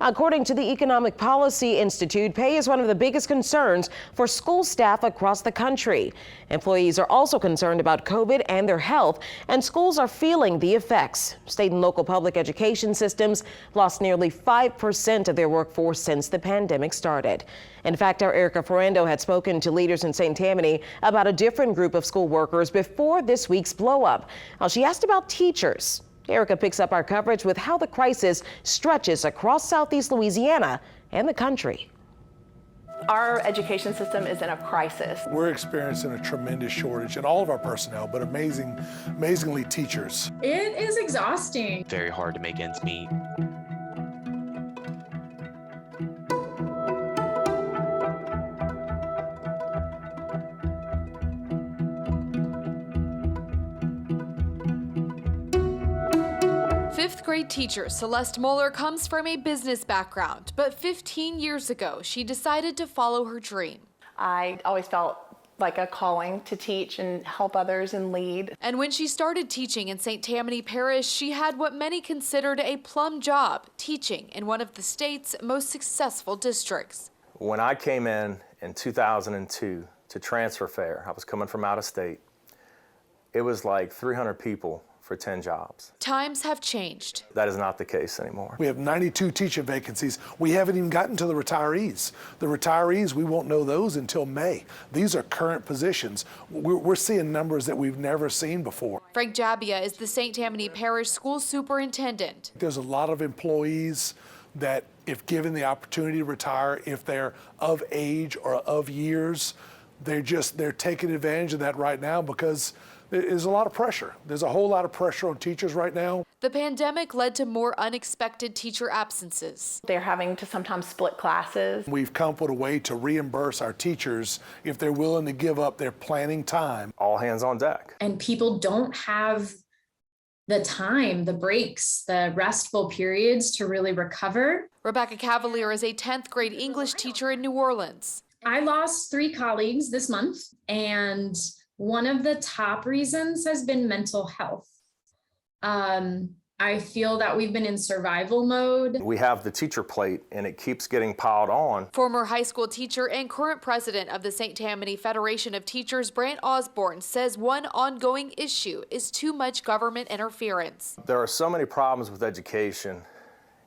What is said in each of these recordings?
According to the Economic Policy Institute, pay is one of the biggest concerns for school staff across the country. Employees are also concerned about COVID and their health, and schools are feeling the effects. State and local public education systems lost nearly 5% of their workforce since the pandemic started. In fact, our Erica Ferrando had spoken to leaders in St. Tammany about a different group of school workers before this week's blow-up. Now, she asked about teachers. Erica picks up our coverage with how the crisis stretches across Southeast Louisiana and the country. Our education system is in a crisis. We're experiencing a tremendous shortage in all of our personnel, but amazingly teachers. It is exhausting. Very hard to make ends meet. Fifth grade teacher Celeste Moeller comes from a business background, but 15 years ago, she decided to follow her dream. I always felt like a calling to teach and help others and lead. And when she started teaching in St. Tammany Parish, she had what many considered a plum job, teaching in one of the state's most successful districts. When I came in 2002 to transfer fair, I was coming from out of state, it was like 300 people for 10 jobs. Times have changed. That is not the case anymore. We have 92 teacher vacancies. We haven't even gotten to the retirees. The retirees, we won't know those until May. These are current positions. We're seeing numbers that we've never seen before. Frank Jabia is the St. Tammany Parish School Superintendent. There's a lot of employees that, if given the opportunity to retire, if they're of age or of years, they're taking advantage of that right now because there's a lot of pressure. There's a whole lot of pressure on teachers right now. The pandemic led to more unexpected teacher absences. They're having to sometimes split classes. We've come up with a way to reimburse our teachers if they're willing to give up their planning time. All hands on deck. And people don't have the time, the breaks, the restful periods to really recover. Rebecca Cavalier is a 10th grade English teacher in New Orleans. I lost 3 colleagues this month, and one of the top reasons has been mental health. I feel that we've been in survival mode. We have the teacher plate and it keeps getting piled on. Former high school teacher and current president of the St. Tammany Federation of Teachers, Brant Osborne, says one ongoing issue is too much government interference. There are so many problems with education.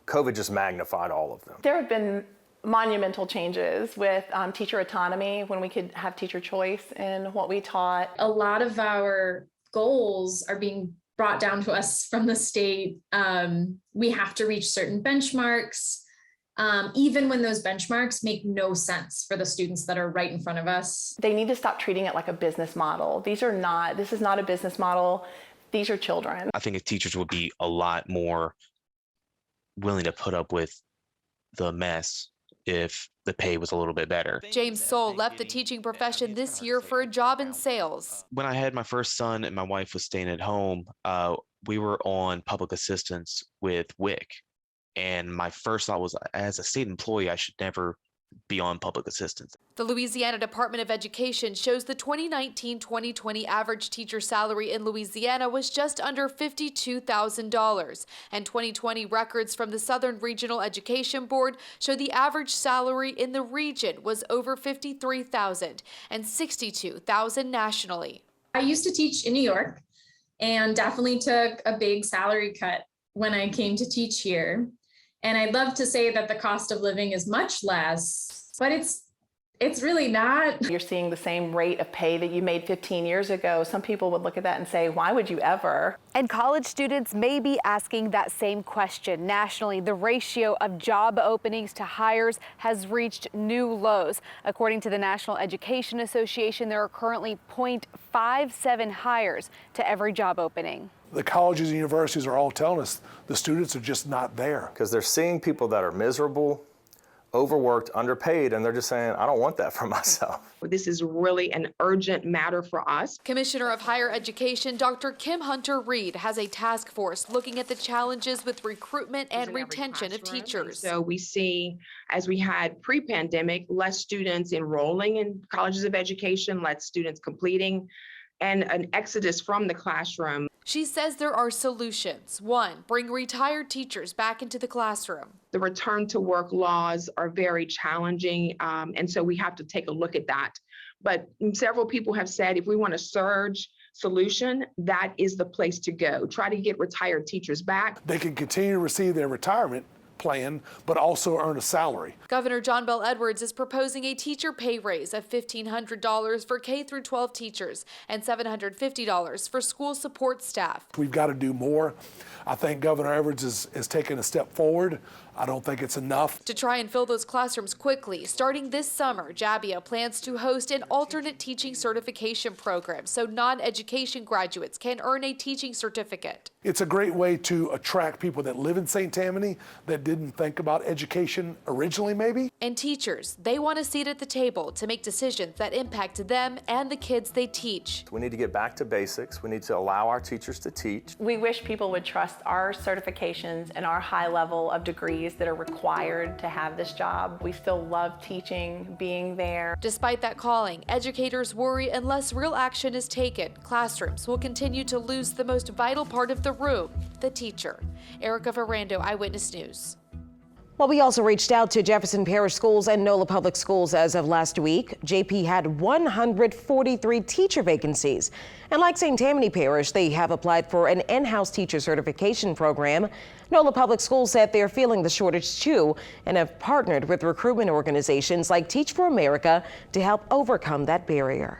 COVID just magnified all of them. There have been monumental changes with teacher autonomy, when we could have teacher choice in what we taught. A lot of our goals are being brought down to us from the state. We have to reach certain benchmarks, even when those benchmarks make no sense for the students that are right in front of us. They need to stop treating it like a business model. This is not a business model. These are children. I think if teachers would be a lot more willing to put up with the mess if the pay was a little bit better. James Soul left the teaching profession this year for a job in sales. When I had my first son and my wife was staying at home, we were on public assistance with WIC. And my first thought was, as a state employee, I should never be on public assistance. The Louisiana Department of Education shows the 2019-2020 average teacher salary in Louisiana was just under $52,000, and 2020 records from the Southern Regional Education Board show the average salary in the region was over $53,000 and $62,000 nationally. I used to teach in New York and definitely took a big salary cut when I came to teach here. And I'd love to say that the cost of living is much less, but it's really not. You're seeing the same rate of pay that you made 15 years ago. Some people would look at that and say, why would you ever? And college students may be asking that same question. Nationally, the ratio of job openings to hires has reached new lows. According to the National Education Association, there are currently 0.57 hires to every job opening. The colleges and universities are all telling us the students are just not there. Because they're seeing people that are miserable, overworked, underpaid, and they're just saying, I don't want that for myself. This is really an urgent matter for us. Commissioner of Higher Education, Dr. Kim Hunter-Reed, has a task force looking at the challenges with recruitment and retention of teachers. So we see, as we had pre-pandemic, less students enrolling in colleges of education, less students completing, and an exodus from the classroom. She says there are solutions. One, bring retired teachers back into the classroom. The return to work laws are very challenging, and so we have to take a look at that. But several people have said if we want a surge solution, that is the place to go. Try to get retired teachers back. They can continue to receive their retirement plan, but also earn a salary. Governor John Bel Edwards is proposing a teacher pay raise of $1,500 for K-12 teachers and $750 for school support staff. We've got to do more. I think Governor Edwards is taking a step forward. I don't think it's enough. To try and fill those classrooms quickly, starting this summer, Jabbia plans to host an alternate teaching certification program so non-education graduates can earn a teaching certificate. It's a great way to attract people that live in St. Tammany that didn't think about education originally, maybe. And teachers, they want a seat at the table to make decisions that impact them and the kids they teach. We need to get back to basics. We need to allow our teachers to teach. We wish people would trust our certifications and our high level of degrees that are required to have this job. We still love teaching, being there. Despite that calling, educators worry unless real action is taken, classrooms will continue to lose the most vital part of the room, the teacher. Erica Ferrando, Eyewitness News. Well, we also reached out to Jefferson Parish Schools and NOLA Public Schools as of last week. JP had 143 teacher vacancies. And like St. Tammany Parish, they have applied for an in-house teacher certification program. NOLA Public Schools said they're feeling the shortage too and have partnered with recruitment organizations like Teach for America to help overcome that barrier.